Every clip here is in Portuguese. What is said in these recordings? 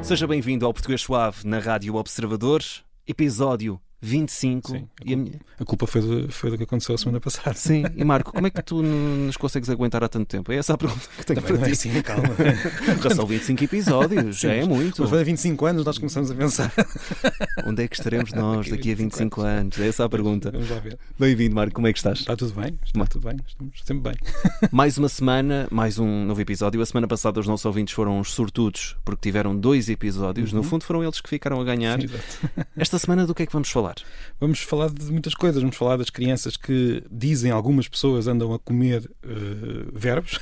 Seja bem-vindo ao Português Suave na Rádio Observador, episódio 25. Sim, a culpa foi do que aconteceu a semana passada. Sim, e Marco, como é que tu nos consegues aguentar há tanto tempo? É essa a pergunta que tenho para ti. Sim, calma. Já são 25 episódios, já é muito. Mas há 25 anos nós começamos a pensar. Onde é que estaremos nós daqui a 25 anos? É essa a pergunta. Vamos lá ver. Bem-vindo, Marco, como é que estás? Está tudo bem? Está tudo bem, estamos sempre bem. Mais uma semana, mais um novo episódio. A semana passada os nossos ouvintes foram os sortudos, porque tiveram 2 episódios. No fundo foram eles que ficaram a ganhar. Sim, exato. Esta semana do que é que vamos falar? Vamos falar de muitas coisas. Vamos falar das crianças que dizem, algumas pessoas andam a comer verbos.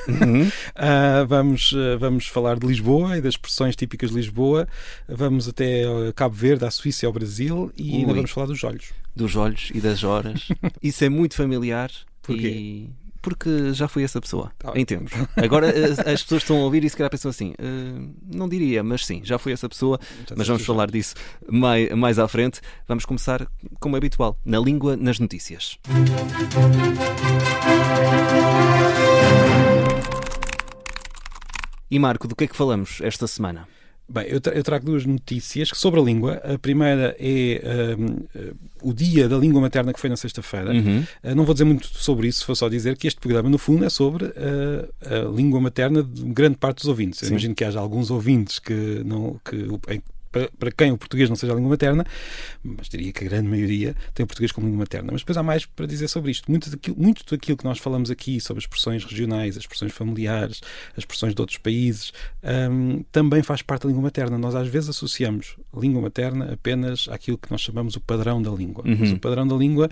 Vamos falar de Lisboa e das expressões típicas de Lisboa. Vamos até Cabo Verde, à Suíça e ao Brasil. E ainda vamos falar dos olhos. Dos olhos e das horas. Isso é muito familiar. Porquê? Porque já fui essa pessoa, em tempos. Agora as pessoas estão a ouvir e se calhar pensam assim, não diria, mas sim, já fui essa pessoa, mas vamos falar disso mais à frente. Vamos começar, como é habitual, na língua, nas notícias. E Marco, do que é que falamos esta semana? Bem, eu trago 2 notícias sobre a língua. A primeira é o Dia da Língua Materna, que foi na sexta-feira. Não vou dizer muito sobre isso, vou só dizer que este programa, no fundo, é sobre a língua materna de grande parte dos ouvintes. Eu imagino que haja alguns ouvintes para quem o português não seja a língua materna, mas diria que a grande maioria tem o português como língua materna. Mas depois há mais para dizer sobre isto. Muito daquilo que nós falamos aqui sobre as expressões regionais, as expressões familiares, as expressões de outros países, também faz parte da língua materna. Nós às vezes associamos a língua materna apenas àquilo que nós chamamos o padrão da língua. Mas o padrão da língua,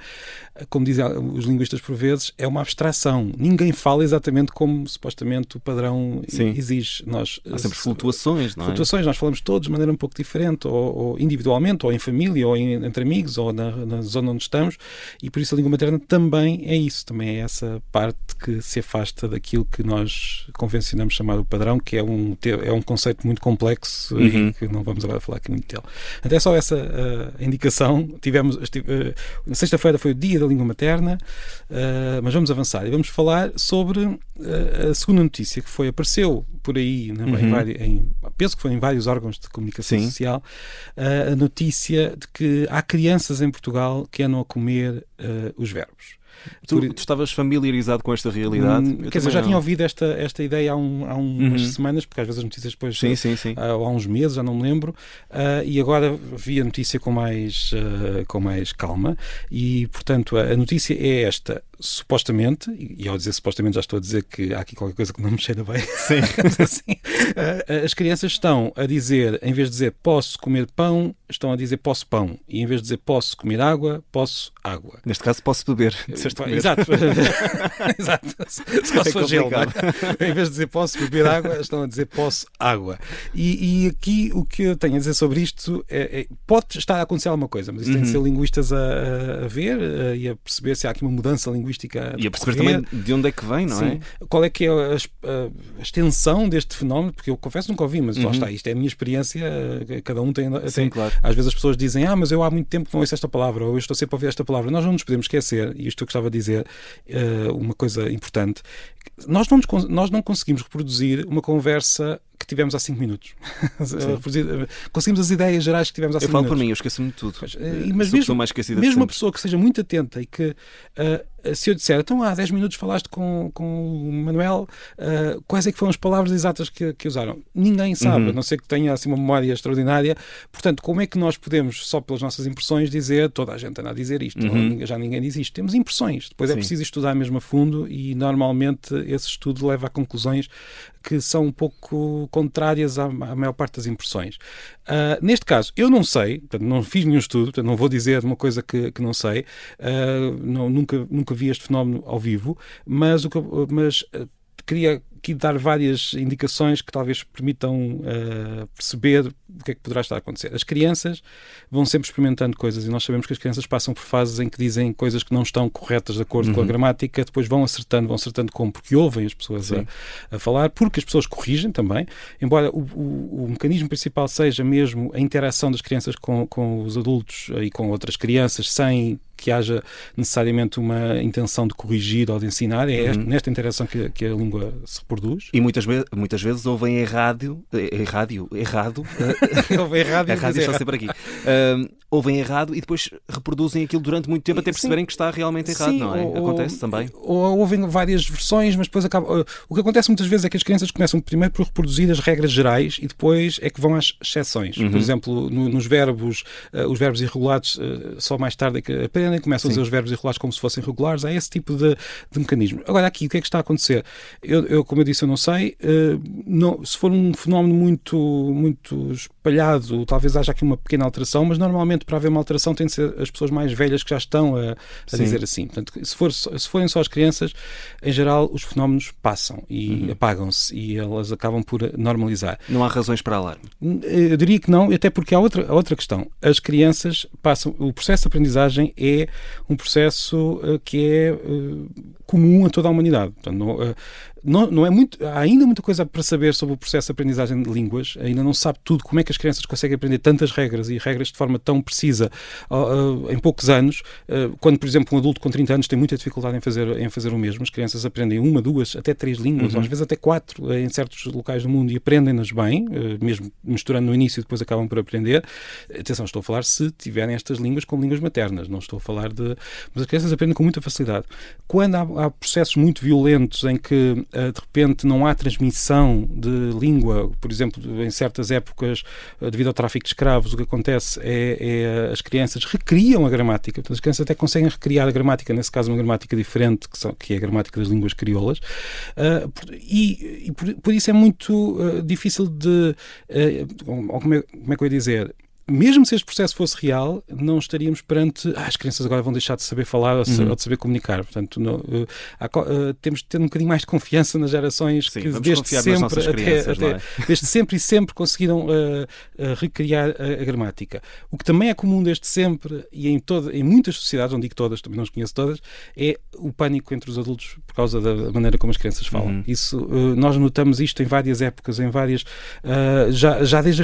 como dizem os linguistas por vezes, é uma abstração. Ninguém fala exatamente como supostamente o padrão exige. Há sempre flutuações, não é? Flutuações, nós falamos todos de maneira um pouco diferente, ou individualmente, ou em família, ou entre amigos, ou na zona onde estamos, e por isso a língua materna também é isso, também é essa parte que se afasta daquilo que nós convencionamos chamar o padrão, que é um conceito muito complexo e que não vamos agora falar aqui muito dele. Até só essa indicação. Na sexta-feira foi o Dia da Língua Materna, mas vamos avançar e vamos falar sobre a segunda notícia que apareceu por aí, penso que foi em vários órgãos de comunicação social, a notícia de que há crianças em Portugal que andam a comer os verbos. Tu estavas familiarizado com esta realidade? Quer dizer, já tinha ouvido esta ideia há umas semanas, porque às vezes as notícias depois... Há uns meses, já não me lembro, e agora vi a notícia com mais calma, e, portanto, a notícia é esta. Supostamente, e ao dizer supostamente já estou a dizer que há aqui qualquer coisa que não me cheira bem. Assim, as crianças estão a dizer, em vez de dizer posso comer pão, estão a dizer posso pão. E em vez de dizer posso comer água, posso água. Neste caso posso beber. Exato. Só se for gelo. Em vez de dizer posso beber água, estão a dizer posso água. E aqui o que eu tenho a dizer sobre isto pode estar a acontecer alguma coisa, mas isso tem de ser linguistas a ver e a perceber se há aqui uma mudança linguística. E a perceber também de onde é que vem, não é? Qual é que é a extensão deste fenómeno? Porque eu confesso que nunca ouvi, mas lá está, isto é a minha experiência, cada um tem. Claro. Às vezes as pessoas dizem, mas eu há muito tempo que não ouço esta palavra, ou eu estou sempre a ouvir esta palavra. Nós não nos podemos esquecer, e isto eu gostava de dizer, uma coisa importante, nós não conseguimos reproduzir uma conversa que tivemos há 5 minutos. Conseguimos as ideias gerais que tivemos há 5 minutos. Eu falo por mim, eu esqueço-me de tudo. Mas mesmo uma pessoa que seja muito atenta e que se eu disser, então há 10 minutos falaste com o Manuel, quais é que foram as palavras exatas que usaram? Ninguém sabe, a não ser que tenha assim uma memória extraordinária. Portanto, como é que nós podemos, só pelas nossas impressões, dizer toda a gente anda a dizer isto? Já ninguém diz isto. Temos impressões. Depois é preciso estudar mesmo a fundo e normalmente esse estudo leva a conclusões que são um pouco contrárias à maior parte das impressões. Neste caso, eu não sei, portanto, não fiz nenhum estudo, portanto, não vou dizer uma coisa que não sei, nunca vi este fenómeno ao vivo, mas queria aqui dar várias indicações que talvez permitam perceber o que é que poderá estar a acontecer. As crianças vão sempre experimentando coisas e nós sabemos que as crianças passam por fases em que dizem coisas que não estão corretas de acordo com a gramática, depois vão acertando como? Porque ouvem as pessoas a falar, porque as pessoas corrigem também, embora o mecanismo principal seja mesmo a interação das crianças com os adultos e com outras crianças, sem que haja necessariamente uma intenção de corrigir ou de ensinar, é nesta interação que a língua se reproduz. E muitas vezes ouvem errado. Está sempre aqui. Ouvem errado e depois reproduzem aquilo durante muito tempo até perceberem que está realmente errado, não é? Acontece também. Ou ouvem várias versões, mas depois acaba. O que acontece muitas vezes é que as crianças começam primeiro por reproduzir as regras gerais e depois é que vão às exceções. Por exemplo, nos verbos, os verbos irregulares só mais tarde é que aprendem, começam a dizer os verbos irregulares como se fossem regulares. Há esse tipo de mecanismo. Agora, aqui, o que é que está a acontecer? Como eu disse, eu não sei. Se for um fenómeno muito espalhado, talvez haja aqui uma pequena alteração, mas normalmente para haver uma alteração tem de ser as pessoas mais velhas que já estão a dizer assim. Portanto, se forem só as crianças, em geral os fenómenos passam e apagam-se e elas acabam por normalizar. Não há razões para alarme? Eu diria que não, até porque há outra questão. As crianças passam... O processo de aprendizagem é um processo que é comum a toda a humanidade. Portanto, não é muito, há ainda muita coisa para saber sobre o processo de aprendizagem de línguas, ainda não se sabe tudo, como é que as crianças conseguem aprender tantas regras e regras de forma tão precisa em poucos anos, quando, por exemplo, um adulto com 30 anos tem muita dificuldade em fazer o mesmo. As crianças aprendem 1, 2, até 3 línguas, às vezes até 4 em certos locais do mundo e aprendem-nas bem, mesmo misturando no início e depois acabam por aprender. Atenção, estou a falar se tiverem estas línguas como línguas maternas, não estou a falar de... Mas as crianças aprendem com muita facilidade. Quando há processos muito violentos em que de repente não há transmissão de língua, por exemplo, em certas épocas, devido ao tráfico de escravos, o que acontece é as crianças recriam a gramática. Portanto, as crianças até conseguem recriar a gramática, nesse caso uma gramática diferente, que é a gramática das línguas crioulas, e por isso é muito difícil de... como é que eu ia dizer? Mesmo se este processo fosse real, não estaríamos perante as crianças agora vão deixar de saber falar ou de saber comunicar. Portanto, temos de ter um bocadinho mais de confiança nas gerações que desde sempre e sempre conseguiram recriar a gramática. O que também é comum desde sempre e em muitas sociedades, não digo todas, também não as conheço todas, é o pânico entre os adultos por causa da maneira como as crianças falam. Isso, nós notamos isto em várias épocas, já desde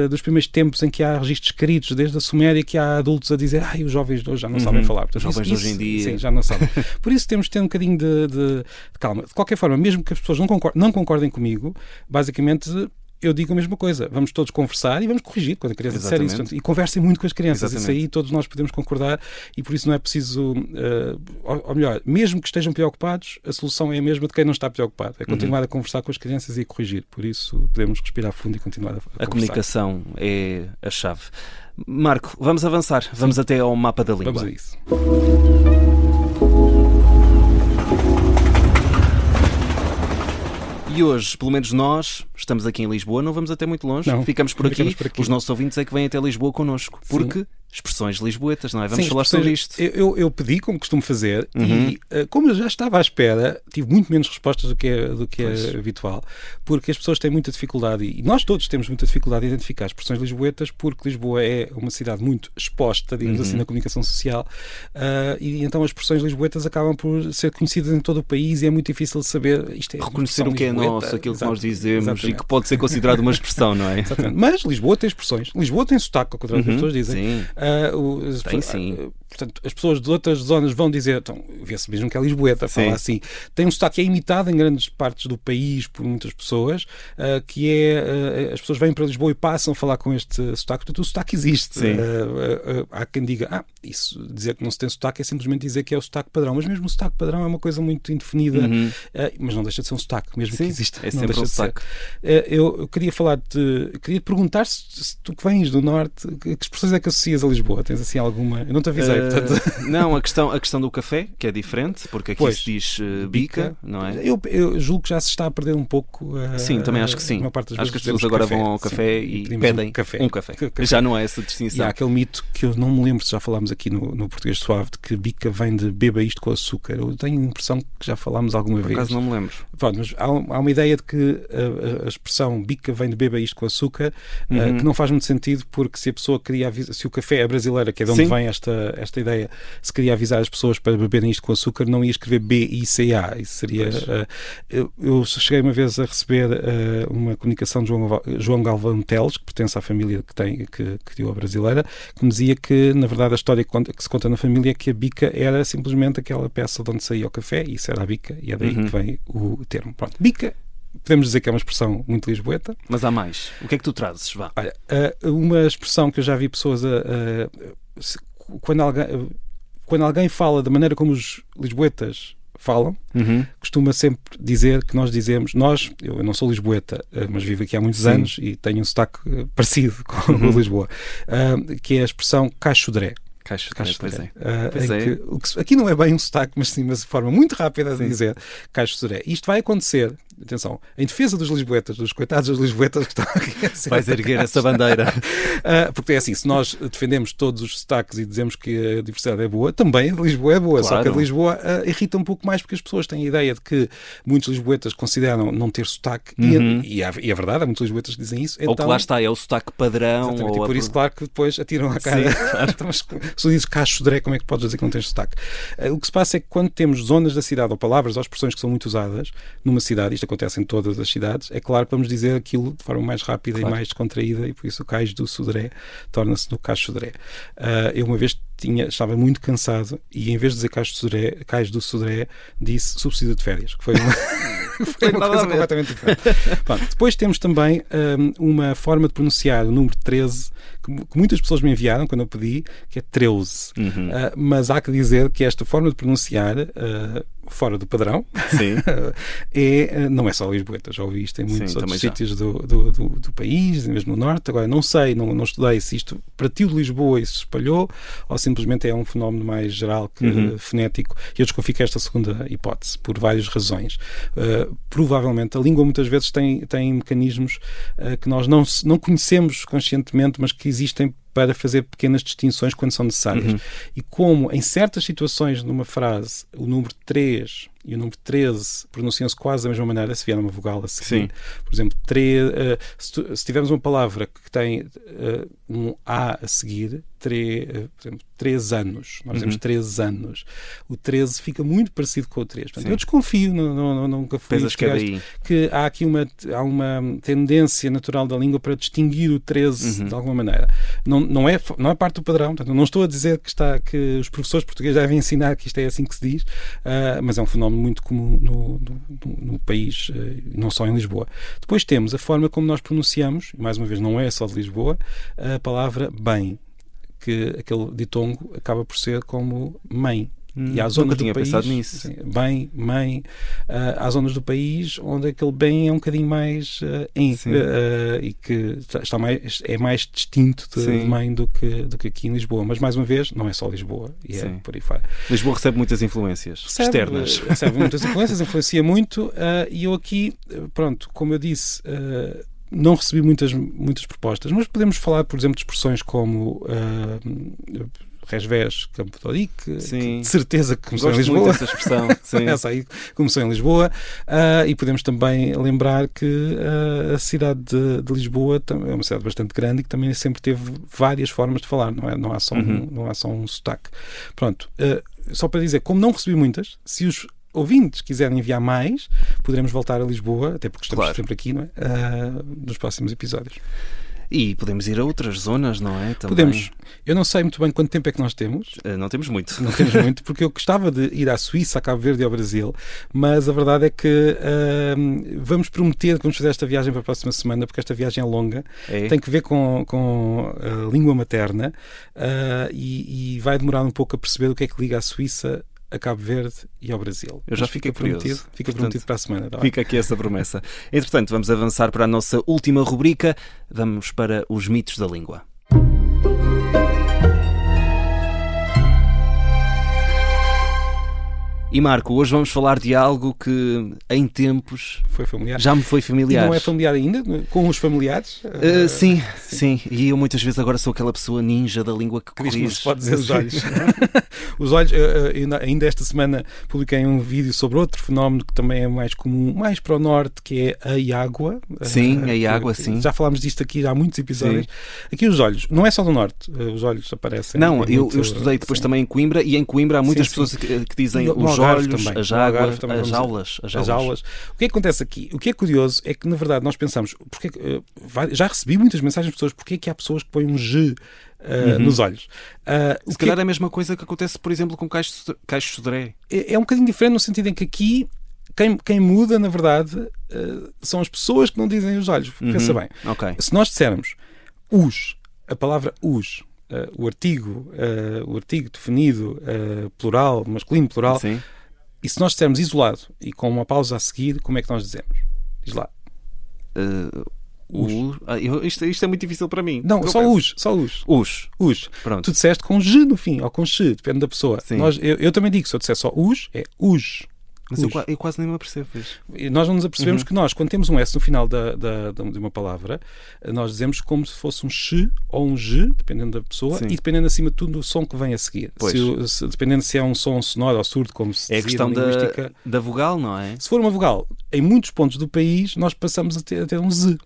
dos primeiros tempos em que há registros escritos, desde a Suméria, que há adultos a dizer os jovens de hoje já não sabem falar. Portanto, os jovens de hoje em dia... Sim, já não sabem. Por isso temos de ter um bocadinho de calma. De qualquer forma, mesmo que as pessoas não concordem comigo, basicamente... eu digo a mesma coisa. Vamos todos conversar e vamos corrigir quando a criança disser isso. Portanto, e conversem muito com as crianças. Exatamente. Isso aí todos nós podemos concordar e por isso não é preciso... ou melhor, mesmo que estejam preocupados, a solução é a mesma de quem não está preocupado. É continuar a conversar com as crianças e a corrigir. Por isso podemos respirar fundo e continuar a conversar. A comunicação é a chave. Marco, vamos avançar. Vamos até ao mapa da língua. Vamos a isso. E hoje, pelo menos nós, estamos aqui em Lisboa, não vamos até muito longe, ficamos por aqui. Os nossos ouvintes é que vêm até Lisboa connosco, porque expressões lisboetas, não é? Vamos falar sobre isto. Eu pedi, como costumo fazer, e como eu já estava à espera, tive muito menos respostas do que é habitual, porque as pessoas têm muita dificuldade, e nós todos temos muita dificuldade em identificar expressões lisboetas, porque Lisboa é uma cidade muito exposta, digamos assim, na comunicação social, e então as expressões lisboetas acabam por ser conhecidas em todo o país e é muito difícil de saber isto reconhecer o que é nosso, aquilo que nós dizemos e que pode ser considerado uma expressão, não é? Exatamente. Mas Lisboa tem expressões. Lisboa tem sotaque, ao contrário do que as pessoas dizem. Sim. Sim. Portanto, as pessoas de outras zonas vão dizer, então, vê-se mesmo que é lisboeta, fala assim. Tem um sotaque que é imitado em grandes partes do país por muitas pessoas, que é, as pessoas vêm para Lisboa e passam a falar com este sotaque. Portanto, o sotaque existe. Há quem diga, isso, dizer que não se tem sotaque é simplesmente dizer que é o sotaque padrão. Mas mesmo o sotaque padrão é uma coisa muito indefinida, mas não deixa de ser um sotaque, mesmo que exista. É sempre um sotaque. Eu queria queria perguntar se tu que vens do Norte, que expressões é que associas a Lisboa? Tens assim alguma? Eu não te avisei, portanto... Não, a questão do café, que é diferente, porque aqui se diz bica, não é? Eu julgo que já se está a perder um pouco. Sim, também acho que sim. Acho que as pessoas agora vão ao café e pedem um café. Já não é essa distinção. E há aquele mito que eu não me lembro se já falámos aqui no Português Suave, de que bica vem de beba isto com açúcar. Eu tenho a impressão que já falámos alguma vez. Por acaso não me lembro. Pronto, mas há uma ideia de que a expressão bica vem de beba isto com açúcar, que não faz muito sentido, porque se a pessoa queria avisar, se o café é brasileiro, que é de onde vem esta ideia, se queria avisar as pessoas para beberem isto com açúcar, não ia escrever B-I-C-A. Isso seria... eu cheguei uma vez a receber uma comunicação de João Galvão Teles, que pertence à família que criou a brasileira, que me dizia que, na verdade, a história que se conta na família é que a bica era simplesmente aquela peça de onde saía o café, e isso era a bica, e é daí que vem o termo. Pronto, bica, podemos dizer que é uma expressão muito lisboeta. Mas há mais. O que é que tu trazes? Vá. Olha, uma expressão que eu já vi pessoas quando alguém fala da maneira como os lisboetas falam, costuma sempre dizer que nós dizemos, eu não sou lisboeta, mas vivo aqui há muitos anos e tenho um sotaque parecido com o de Lisboa, que é a expressão caixodré. Pois é. Aqui não é bem um sotaque, mas sim uma forma muito rápida de dizer caixodré. Isto vai acontecer, atenção, em defesa dos lisboetas, dos coitados dos lisboetas que estão aqui a ser... Vais erguer essa bandeira. Porque é assim, se nós defendemos todos os sotaques e dizemos que a diversidade é boa, também a de Lisboa é boa, claro. Só que a de Lisboa irrita um pouco mais, porque as pessoas têm a ideia de que muitos lisboetas consideram não ter sotaque, e é verdade, há muitos lisboetas que dizem isso. Ou que lá está, é o sotaque padrão. Ou e por isso, claro, que depois atiram a cara. Sim, claro. Então, se dizes caixodré, como é que podes dizer que não tens sotaque? O que se passa é que quando temos zonas da cidade, ou palavras, ou expressões que são muito usadas numa cidade, isto acontece em todas as cidades, é claro que vamos dizer aquilo de forma mais rápida e mais descontraída, e por isso o cais do sodré torna-se no caixodré. Eu uma vez estava muito cansado e em vez de dizer cais do sodré, disse subsídio de férias, que foi uma coisa completamente diferente. Pronto, depois temos também uma forma de pronunciar o número 13 que muitas pessoas me enviaram quando eu pedi, que é 13. Mas há que dizer que esta forma de pronunciar fora do padrão não é só Lisboeta, já ouvi isto em muitos outros sítios do país, mesmo no norte. Agora não sei, não estudei se isto partiu de Lisboa e se espalhou ou simplesmente é um fenómeno mais geral, fonético. E eu desconfio que esta segunda hipótese, por várias razões. Provavelmente a língua muitas vezes tem mecanismos que nós não conhecemos conscientemente, mas que existem para fazer pequenas distinções quando são necessárias. E como em certas situações numa frase o número 3 e o número 13 pronunciam-se quase da mesma maneira se vier uma vogal a seguir. Por exemplo, se tivermos uma palavra que tem um A a seguir, por exemplo, 3 anos. Nós dizemos 13 anos. O 13 fica muito parecido com o 3. Portanto, eu desconfio, nunca fui que há aqui uma tendência natural da língua para distinguir o 13 de alguma maneira. Não é parte do padrão. Portanto, não estou a dizer que os professores portugueses devem ensinar que isto é assim que se diz, mas é um fenómeno muito comum no país, não só em Lisboa. Depois temos a forma como nós pronunciamos, e mais uma vez não é só de Lisboa, a palavra bem, que aquele ditongo acaba por ser como mãe. E há zonas do país, pensado nisso. Sim, bem, mãe, há zonas do país onde aquele bem é um bocadinho mais e que é mais distinto de mãe do que aqui em Lisboa. Mas mais uma vez, não é só Lisboa, e é por aí fora. Lisboa recebe muitas influências externas. Recebe muitas influências, influencia muito, e eu aqui, pronto, como eu disse, não recebi muitas propostas, mas podemos falar, por exemplo, de expressões como Resvés, Campo de Ourique, de certeza que começou em Lisboa. Muito essa expressão. Essa aí começou em Lisboa. E podemos também lembrar que a cidade de Lisboa é uma cidade bastante grande e que também sempre teve várias formas de falar, não há só um sotaque. Pronto, só para dizer, como não recebi muitas, se os ouvintes quiserem enviar mais, poderemos voltar a Lisboa, até porque estamos sempre aqui, não é? Nos próximos episódios. E podemos ir a outras zonas, não é? Também. Podemos. Eu não sei muito bem quanto tempo é que nós temos. Não temos muito. Não temos muito, porque eu gostava de ir à Suíça, a Cabo Verde e ao Brasil, mas a verdade é que vamos prometer que vamos fazer esta viagem para a próxima semana, porque esta viagem é longa, tem que ver com a língua materna e vai demorar um pouco a perceber o que é que liga a Suíça a Cabo Verde e ao Brasil. Eu já fiquei curioso. Fica prometido para a semana. Tá? Fica aqui essa promessa. Entretanto, vamos avançar para a nossa última rubrica. Vamos para os mitos da língua. E Marco, hoje vamos falar de algo que em tempos foi familiar. Já me foi familiar. E não é familiar ainda? Com os familiares? Sim. E eu muitas vezes agora sou aquela pessoa ninja da língua que corrige. Não se pode dizer os olhos. Os olhos, ainda esta semana publiquei um vídeo sobre outro fenómeno que também é mais comum, mais para o norte, que é a iágua. Sim, a iágua, sim. Já falámos disto aqui há muitos episódios. Sim. Aqui os olhos, não é só do norte, os olhos aparecem. Não, eu estudei depois também em Coimbra, e em Coimbra há muitas pessoas que dizem os olhos, também. As águas, as jaulas. O que é que acontece aqui? O que é curioso é que, na verdade, nós pensamos, já recebi muitas mensagens de pessoas, porque é que há pessoas que põem um G nos olhos? Se calhar é a mesma coisa que acontece, por exemplo, com caixo sodré. É um bocadinho diferente no sentido em que aqui quem muda, na verdade, são as pessoas que não dizem os olhos. Pensa bem. Okay. Se nós dissermos a palavra os, o artigo definido, plural, masculino, plural, sim. E se nós dissermos isolado e com uma pausa a seguir, como é que nós dizemos? Diz lá. Isto é muito difícil para mim. Não, só os. Pronto. Tu disseste com G no fim, ou com X, depende da pessoa. Eu também digo, se eu disser só os, é os. Mas eu quase nem me apercebo isso. E nós não nos apercebemos que nós, quando temos um S no final de uma palavra, nós dizemos como se fosse um X ou um G, dependendo da pessoa, e dependendo acima de tudo do som que vem a seguir. Dependendo se é um som sonoro ou surdo, como se é dizia na linguística. Da vogal, não é? Se for uma vogal, em muitos pontos do país, nós passamos a ter um Z.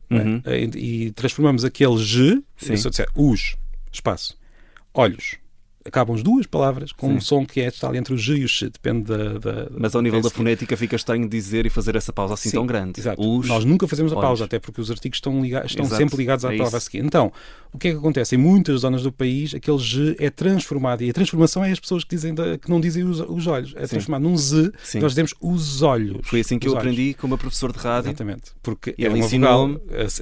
E transformamos aquele G, se eu disser os, espaço, olhos. Acabam as duas palavras com um som que está ali entre o G e o X, depende da Mas ao nível da fonética fica estranho dizer e fazer essa pausa assim tão grande. Exato. Nós nunca fazemos a pausa, até porque os artigos estão sempre ligados à palavra a seguir. Então, o que é que acontece? Em muitas zonas do país, aquele G é transformado, e a transformação é as pessoas que não dizem os olhos. É transformado num Z, que nós dizemos os olhos. Foi assim que eu aprendi com o meu professor de rádio. Exatamente. Porque era uma vogal,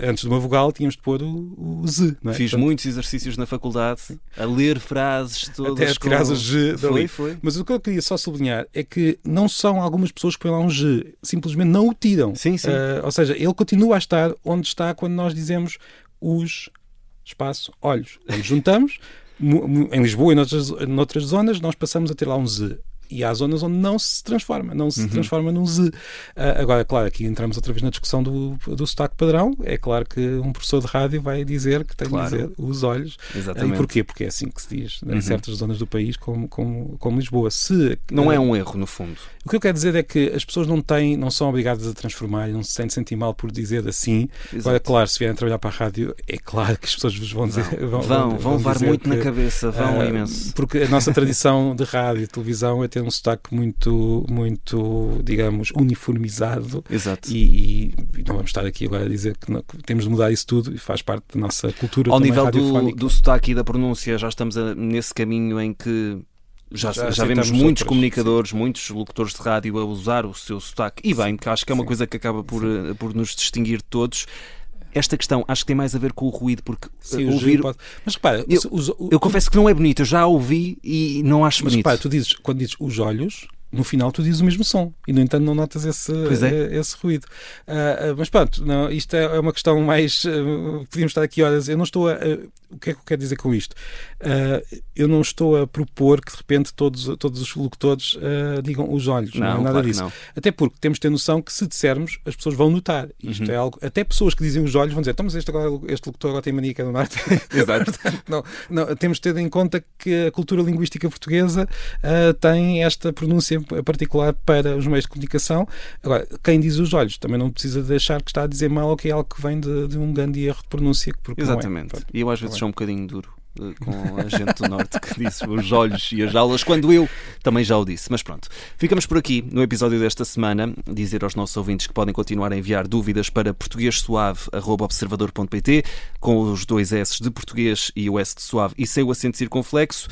antes de uma vogal tínhamos de pôr o Z. Não é? Fiz muitos exercícios na faculdade, a ler frases todas. Até tirares o G dali. Foi. Mas o que eu queria só sublinhar é que não são algumas pessoas que põem lá um G, simplesmente não o tiram. Sim. Ou seja, ele continua a estar onde está quando nós dizemos os, espaço, olhos. Quando juntamos, em Lisboa e noutras zonas, nós passamos a ter lá um Z. E há zonas onde não se transforma num Z. Agora, claro, aqui entramos outra vez na discussão do sotaque padrão. É claro que um professor de rádio vai dizer que tem de dizer os olhos. Exatamente. E porquê? Porque é assim que se diz em certas zonas do país, como Lisboa. Não é um erro, no fundo. O que eu quero dizer é que as pessoas não são obrigadas a transformar e não se sentem sentir mal por dizer assim. Exato. Agora, claro, se vierem trabalhar para a rádio, é claro que as pessoas vos vão dizer... Vão levar muito na cabeça, imenso. Porque a nossa tradição de rádio e televisão é ter um sotaque muito, digamos, uniformizado. Exato. E não vamos estar aqui agora a dizer que temos de mudar isso tudo, e faz parte da nossa cultura ao também nível radiofónica. do sotaque e da pronúncia, já estamos nesse caminho em que já vemos muitos comunicadores, muitos locutores de rádio a usar o seu sotaque, e bem, que acho que é uma coisa que acaba por nos distinguir de todos. Esta questão acho que tem mais a ver com o ruído, porque ouvir... Mas repara... Eu confesso que não é bonito, eu já ouvi e não acho bonito. Mas repara, quando dizes os olhos, no final tu dizes o mesmo som e, no entanto, não notas esse ruído. Mas pronto, isto é uma questão mais... podíamos estar aqui horas. Eu não estou a... O que é que eu quero dizer com isto? Eu não estou a propor que de repente todos os locutores digam os olhos. Não é nada claro disso. Não. Até porque temos de ter noção que, se dissermos, as pessoas vão notar. Isto é algo... Até pessoas que dizem os olhos vão dizer, então, mas este locutor agora tem mania que é do norte. Exato. não, temos de ter em conta que a cultura linguística portuguesa tem esta pronúncia particular para os meios de comunicação. Agora, quem diz os olhos também não precisa deixar que está a dizer mal, ou que é algo que vem de um grande erro de pronúncia. Exatamente. Não é. E eu às vezes sou um bocadinho duro com a gente do norte que diz os olhos e as jaulas, quando eu também já o disse. Mas pronto, ficamos por aqui no episódio desta semana. Dizer aos nossos ouvintes que podem continuar a enviar dúvidas para portuguesuave@observador.pt, com os 2 S de português e o S de suave e sem o acento circunflexo.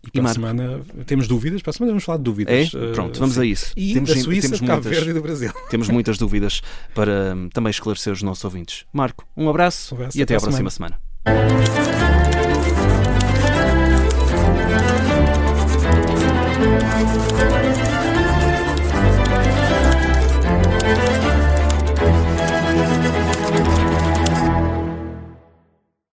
E para a semana temos dúvidas. Para a semana vamos falar de dúvidas. Pronto, vamos a isso. E da Suíça, de Cabo Verde e do Brasil. Temos muitas dúvidas para também esclarecer os nossos ouvintes. Marco, um abraço e até à próxima semana.